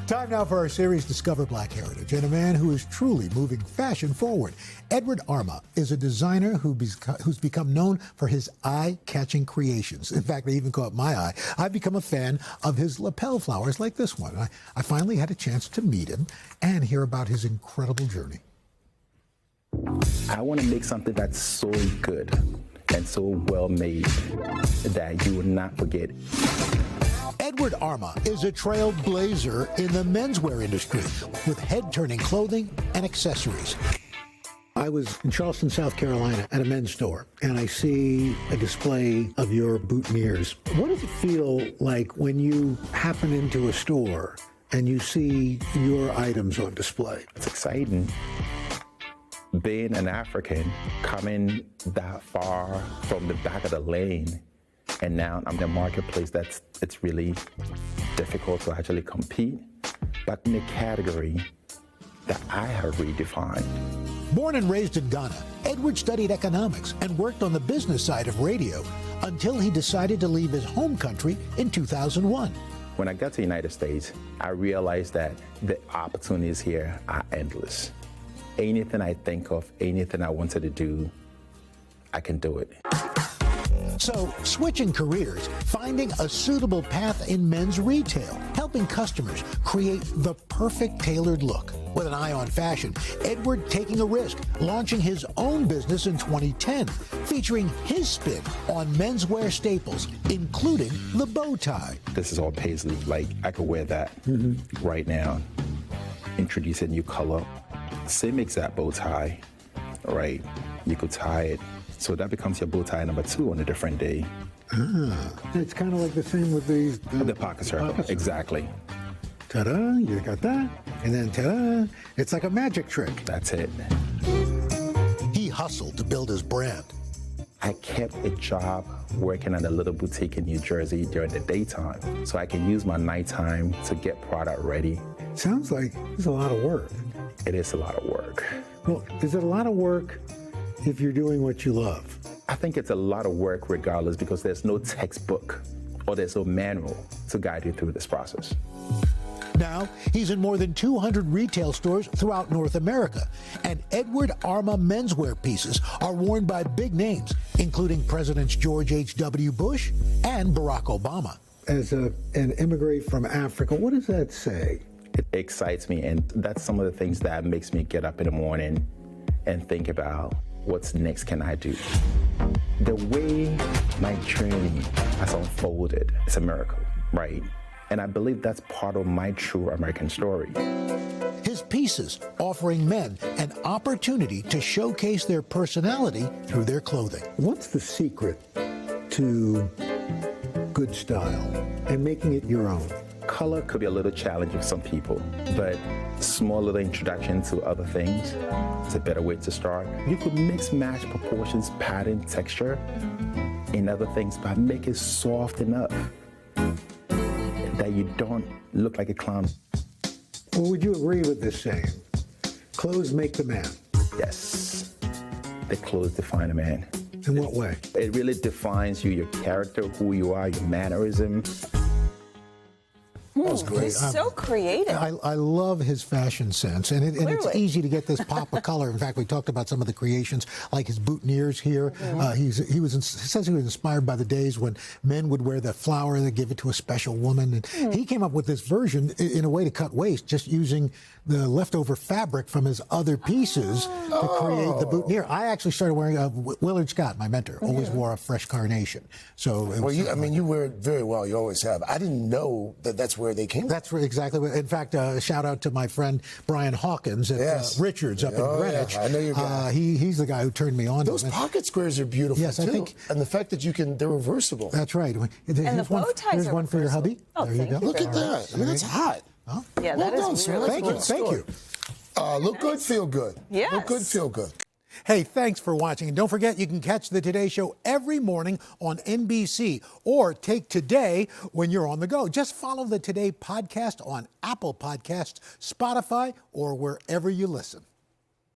Time now for our series, Discover Black Heritage, and a man who is truly moving fashion forward. Edward Armah is a designer who's become known for his eye-catching creations. In fact, they even caught my eye. I've become a fan of his lapel flowers like this one. I finally had a chance to meet him and hear about his incredible journey. I want to make something that's so good and so well made that you will not forget. Edward Armah is a trailblazer in the menswear industry with head-turning clothing and accessories. I was in Charleston, South Carolina at a men's store, and I see a display of your boutonnieres. What does it feel like when you happen into a store and you see your items on display? It's exciting. Being an African, coming that far from the back of the lane, and now I'm in a marketplace it's really difficult to actually compete, but in a category that I have redefined. Born and raised in Ghana, Edward studied economics and worked on the business side of radio until he decided to leave his home country in 2001. When I got to the United States, I realized that the opportunities here are endless. Anything I think of, anything I wanted to do, I can do it. So, switching careers, finding a suitable path in men's retail, helping customers create the perfect tailored look. With an eye on fashion, Edward taking a risk, launching his own business in 2010, featuring his spin on menswear staples, including the bow tie. This is all paisley, like I could wear that right now. Introduce a new color. Same exact bow tie, right? You could tie it. So that becomes your bow tie number 2 on a different day. It's kind of like the same with these... The pocket circle, exactly. Ta-da, you got that. And then ta-da, it's like a magic trick. That's it. He hustled to build his brand. I kept a job working at a little boutique in New Jersey during the daytime, so I can use my nighttime to get product ready. Sounds like it's a lot of work. It is a lot of work. Well, is it a lot of work if you're doing what you love? I think it's a lot of work regardless, because there's no textbook or there's no manual to guide you through this process. Now, he's in more than 200 retail stores throughout North America, and Edward Armah menswear pieces are worn by big names, including Presidents George H.W. Bush and Barack Obama. As an immigrant from Africa, what does that say? It excites me, and that's some of the things that makes me get up in the morning and think about what's next can I do. The way my journey has unfolded is a miracle, right? And I believe that's part of my true American story. His pieces offering men an opportunity to showcase their personality through their clothing. What's the secret to good style and making it your own? Color could be a little challenging for some people, but small little introduction to other things is a better way to start. You could mix, match proportions, pattern, texture, and other things, but make it soft enough that you don't look like a clown. Well, would you agree with this saying? Clothes make the man. Yes, the clothes define a man. In what way? It really defines you, your character, who you are, your mannerisms. That was great. He's so creative. I love his fashion sense, and it's easy to get this pop of color. In fact, we talked about some of the creations, like his boutonnieres here. He says he was inspired by the days when men would wear the flower and give it to a special woman. And he came up with this version in a way to cut waste, just using the leftover fabric from his other pieces to create the boutonniere. I actually started wearing Willard Scott, my mentor, always wore a fresh carnation. So, well, you wear it very well. You always have. I didn't know that that's where they came. That's exactly what. In fact, shout out to my friend Brian Hawkins at Richards up in Greenwich. Yeah. I know your guy. He's the guy who turned me on. Those pocket squares are beautiful yes, too. I think, and the fact that they're reversible. That's right. And the bow ties Here's one for your hubby. Oh, there you go. Look at that. I mean, that's hot. Oh. Yeah, well that done, is sir. really cool. Thank you. Look good, feel good. Yes. Look good, feel good. Hey, thanks for watching. And don't forget, you can catch the Today Show every morning on NBC or take Today when you're on the go. Just follow the Today podcast on Apple Podcasts, Spotify, or wherever you listen.